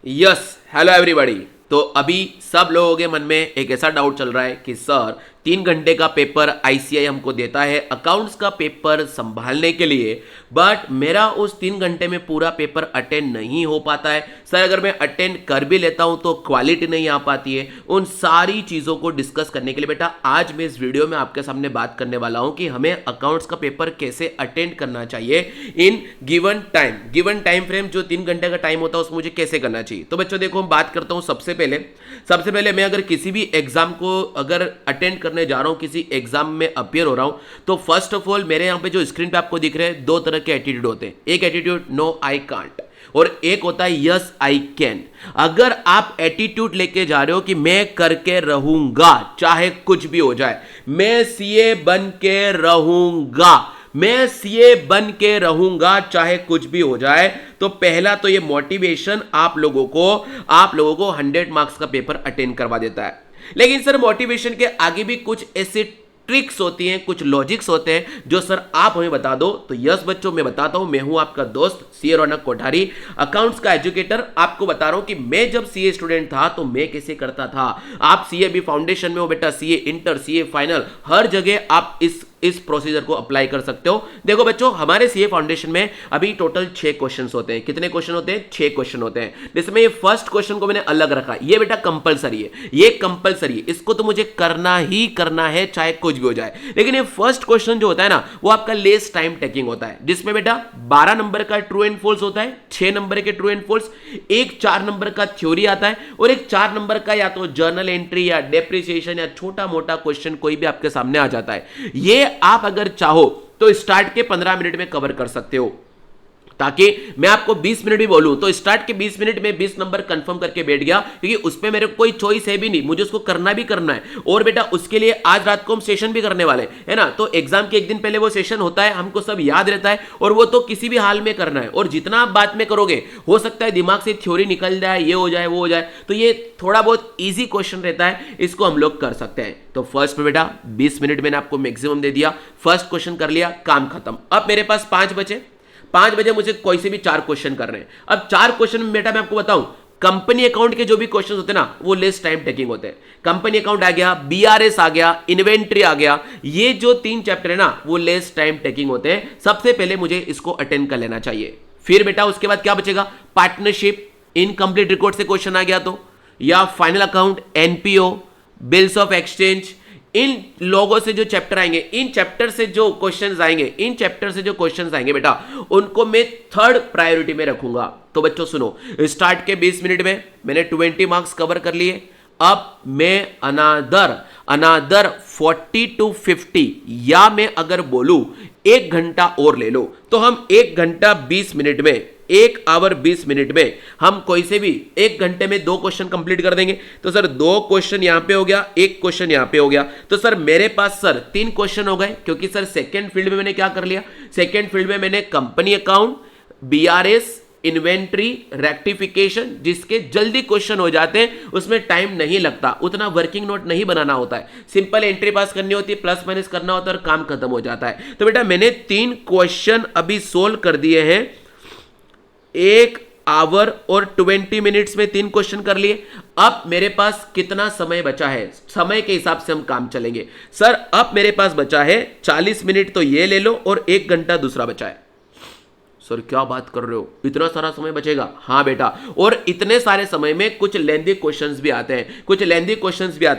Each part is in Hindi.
Yes, hello everybody. तो अभी सब लोगों के मन में एक ऐसा डाउट चल रहा है कि सर 3 घंटे का पेपर आईसीआई हमको देता है अकाउंट्स का पेपर संभालने के लिए, बट मेरा उस 3 घंटे में पूरा पेपर अटेंड नहीं हो पाता है। सर अगर मैं अटेंड कर भी लेता हूं तो क्वालिटी नहीं आ पाती है। उन सारी चीज़ों को डिस्कस करने के लिए बेटा आज मैं इस वीडियो में आपके सामने बात करने वाला हूं कि हमें अकाउंट्स का पेपर कैसे अटेंड करना चाहिए इन गिवन टाइम फ्रेम। जो 3 घंटे का टाइम होता है उसमें मुझे कैसे करना चाहिए। तो बच्चों देखो, हम बात करता हूं सबसे पहले मैं अगर किसी भी एग्जाम को अगर अटेंड करने जा रहा हूं, किसी एग्जाम में अपियर हो रहा हूं, तो फर्स्ट ऑफ ऑल मेरे यहां पे जो स्क्रीन पे आपको दिख रहे हैं 2 तरह के एटीट्यूड होते हैं। एक एटीट्यूड नो आई कांट और एक होता है यस आई कैन। अगर आप एटीट्यूड लेके जा रहे हो कि मैं करके रहूंगा चाहे कुछ भी हो जाए, मैं सीए बन के रहूंगा चाहे कुछ भी हो जाए, तो पहला तो ये मोटिवेशन आप लोगों को 100 मार्क्स का पेपर अटेंड करवा देता है। लेकिन सर मोटिवेशन के आगे भी कुछ ऐसे ट्रिक्स होती हैं, कुछ लॉजिक्स होते हैं जो सर आप हमें बता दो। तो यस बच्चों, मैं बताता हूं। मैं हूं आपका दोस्त सीए रौनक कोठारी, अकाउंट्स का एजुकेटर। आपको बता रहा हूं कि मैं जब सीए स्टूडेंट था तो मैं कैसे करता था। आप सीए भी फाउंडेशन में हो बेटा, सीए इंटर, सीए फाइनल, हर जगह आप इस प्रोसीजर को अप्लाई कर सकते हो। देखो बच्चों, हमारे सीए फाउंडेशन में अभी टोटल 6 क्वेश्चंस होते हैं। कितने क्वेश्चन होते हैं? 6 क्वेश्चन होते हैं, जिसमें ये फर्स्ट क्वेश्चन को मैंने अलग रखा। ये बेटा कंपलसरी है, इसको तो मुझे करना ही करना है चाहे कुछ भी हो जाए। लेकिन ये फर्स्ट क्वेश्चन जो होता है ना, वो आपका लेस टाइम टेकिंग होता है, जिसमें बेटा 12 नंबर का ट्रू एंड फॉल्स होता है, 6 नंबर के ट्रू एंड फॉल्स, एक 4 नंबर का थ्योरी आता है और एक 4 नंबर का या तो जर्नल एंट्री या डेप्रिसिएशन या छोटा मोटा क्वेश्चन कोई भी आपके सामने आ जाता है। ये आप अगर चाहो तो स्टार्ट के 15 मिनट में कवर कर सकते हो। ताकि मैं आपको 20 मिनट भी बोलूं तो स्टार्ट के 20 मिनट में 20 नंबर कंफर्म करके बैठ गया, क्योंकि उसमें मेरे कोई चॉइस है भी नहीं, मुझे उसको करना है। और बेटा उसके लिए आज रात को हम सेशन भी करने वाले है ना। तो एग्जाम के एक दिन पहले वो सेशन होता है, हमको सब याद रहता है और वो तो किसी भी हाल में करना है। और जितना आप बाद में करोगे, हो सकता है दिमाग से थ्योरी निकल जाए, ये हो जाए वो हो जाए, तो ये थोड़ा बहुत ईजी क्वेश्चन रहता है, इसको हम लोग कर सकते हैं। तो फर्स्ट में बेटा 20 मिनट मैंने आपको मैक्सिमम दे दिया, फर्स्ट क्वेश्चन कर लिया, काम खत्म। अब मेरे पास 5 बजे मुझे कोई से भी 4 क्वेश्चन करने हैं। अब 4 क्वेश्चन में बेटा मैं आपको बताऊं, कंपनी अकाउंट के जो भी क्वेश्चन होते हैं ना, वो लेस टाइम टेकिंग होते हैं। कंपनी अकाउंट आ गया, बीआरएस आ गया, इन्वेंट्री आ गया, ये जो 3 चैप्टर है ना, वो लेस टाइम टेकिंग होते हैं। सबसे पहले मुझे इसको अटेंड कर लेना चाहिए। फिर बेटा उसके बाद क्या बचेगा? पार्टनरशिप, इनकम्प्लीट रिकॉर्ड से क्वेश्चन आ गया तो, या final account, NPO, bills of exchange. इन लोगों से जो चैप्टर आएंगे, इन चैप्टर से जो क्वेश्चंस आएंगे बेटा, उनको मैं 3rd प्रायोरिटी में रखूंगा। तो बच्चों सुनो, स्टार्ट के 20 मिनट में मैंने 20 मार्क्स कवर कर लिए। अब मैं अनादर 40 to 50, या मैं अगर बोलूं 1 घंटा और ले लो, तो हम 1 घंटा 20 मिनट में, 1 आवर 20 मिनट में हम कोई से भी 1 घंटे में 2 क्वेश्चन कंप्लीट कर देंगे। तो सर 2 क्वेश्चन यहां पे हो गया, 1 क्वेश्चन यहां पे हो गया, तो सर मेरे पास सर 3 क्वेश्चन हो गए। क्योंकि सर सेकेंड फील्ड में मैंने क्या कर लिया? सेकेंड फील्ड में मैंने company account, BRS, inventory, rectification, जिसके जल्दी क्वेश्चन हो जाते हैं, उसमें टाइम नहीं लगता, उतना वर्किंग नोट नहीं बनाना होता है, सिंपल एंट्री पास करनी होती है, प्लस माइनस करना होता है और काम खत्म हो जाता है। तो बेटा मैंने 3 क्वेश्चन अभी सोल्व कर दिए हैं, 1 आवर और 20 मिनट्स में 3 क्वेश्चन कर लिए। अब मेरे पास कितना समय बचा है? समय के हिसाब से हम काम चलेंगे। सर अब मेरे पास बचा है 40 मिनट, तो ये ले लो, और 1 घंटा दूसरा बचा है। सर क्या बात कर रहे हो, इतना सारा समय बचेगा? हाँ बेटा, और इतने सारे समय में कुछ लेंदी क्वेश्चंस भी आते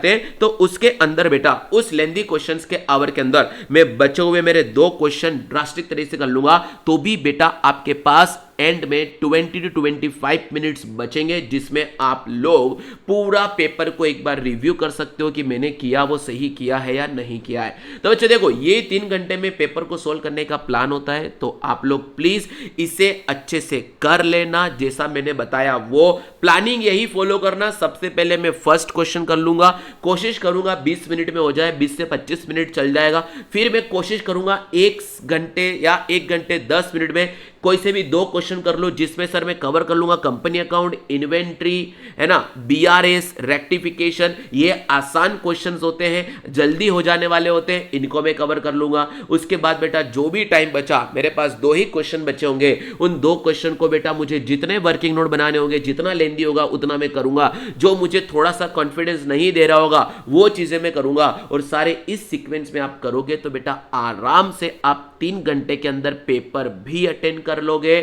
हैं, तो उसके अंदर बेटा, उस लेंदी क्वेश्चंस के आवर के अंदर मैं बचे हुए मेरे 2 क्वेश्चन ड्रास्टिक तरीके से कर लूंगा। तो भी बेटा आपके पास एंड में 20 to 25 मिनट्स बचेंगे, जिसमें आप लोग पूरा पेपर को एक बार रिव्यू कर सकते हो कि मैंने किया वो सही किया है या नहीं किया है। तो बच्चों देखो, ये 3 घंटे में पेपर को सोल्व करने का प्लान होता है, तो आप लोग प्लीज इसे अच्छे से कर लेना। जैसा मैंने बताया वो प्लानिंग यही फॉलो करना। सबसे पहले मैं फर्स्ट क्वेश्चन कर लूंगा, कोशिश करूंगा 20 मिनट में हो जाए, 20 से 25 मिनट चल जाएगा। फिर मैं कोशिश करूंगा 1 घंटे या 1 घंटे 10 मिनट में कोई से भी 2 क्वेश्चन कर लो जिसमें सर मैं कवर कर लूंगा कंपनी अकाउंट, इन्वेंट्री, है ना, बीआरएस, रेक्टिफिकेशन। ये आसान क्वेश्चंस होते हैं, जल्दी हो जाने वाले होते हैं, इनको मैं कवर कर लूंगा। उसके बाद बेटा जो भी टाइम बचा, मेरे पास 2 ही क्वेश्चन बचे होंगे, उन 2 क्वेश्चन को बेटा मुझे जितने वर्किंग नोट बनाने होंगे, जितना लेंदी होगा उतना मैं करूंगा। जो मुझे थोड़ा सा कॉन्फिडेंस नहीं दे रहा होगा वो चीजें मैं करूंगा। और सारे इस सीक्वेंस में आप करोगे तो बेटा आराम से आप 3 घंटे के अंदर पेपर भी अटेंड कर लोगे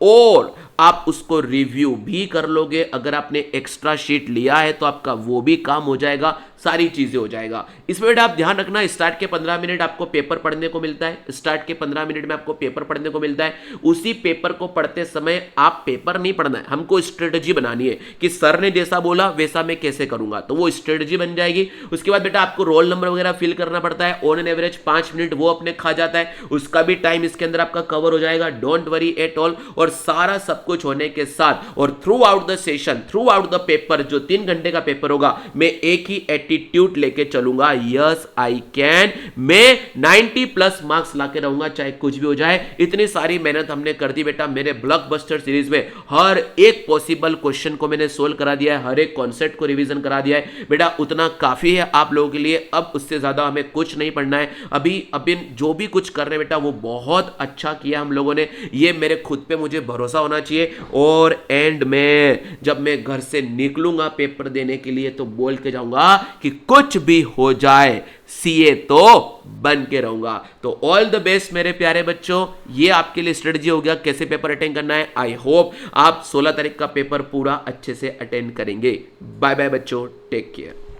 और आप उसको रिव्यू भी कर लोगे। अगर आपने एक्स्ट्रा शीट लिया है तो आपका वो भी काम हो जाएगा, सारी चीजें हो जाएगा। इसमें बेटा आप ध्यान रखना, स्टार्ट के 15 मिनट आपको पेपर पढ़ने को मिलता है, स्टार्ट के 15 मिनट में आपको पेपर पढ़ने को मिलता है। उसी पेपर को पढ़ते समय आप पेपर नहीं पढ़ना है, हमको स्ट्रेटजी बनानी है कि सर ने जैसा बोला वैसा मैं कैसे करूंगा, तो वो स्ट्रेटजी बन जाएगी। उसके बाद बेटा आपको रोल नंबर वगैरह फिल करना पड़ता है, ऑन एन एवरेज 5 मिनट वो अपने खा जाता है, उसका भी टाइम इसके अंदर आपका कवर हो जाएगा, डोंट वरी एट ऑल। और सारा सब कुछ होने के साथ और through out the session, through out the paper, जो 3 घंटे का पेपर होगा, मैं एक ही एटीट्यूड लेके चलूंगा, यस आई कैन, मैं 90 प्लस मार्क्स लाके रहूंगा चाहे कुछ भी हो जाए। इतनी सारी मेहनत हमने कर दी बेटा मेरे ब्लॉकबस्टर सीरीज में, हर एक पॉसिबल क्वेश्चन को मैंने सोल्व करा दिया है, हर एक कॉन्सेप्ट को रिवीजन करा दिया है बेटा, उतना काफी है आप लोगों के लिए। अब उससे ज्यादा हमें कुछ नहीं पढ़ना है। अभी जो भी कुछ कर रहे हैं बेटा वो बहुत अच्छा किया हम लोगों ने, ये मेरे खुद पे मुझे भरोसा होना चाहिए। और एंड में जब मैं घर से निकलूंगा पेपर देने के लिए तो बोल के जाऊंगा कि कुछ भी हो जाए सीए तो बन के रहूंगा। तो ऑल द बेस्ट मेरे प्यारे बच्चों, ये आपके लिए स्ट्रेटजी हो गया कैसे पेपर अटेंड करना है। आई होप आप 16 तारीख का पेपर पूरा अच्छे से अटेंड करेंगे। बाय बाय बच्चों, टेक केयर।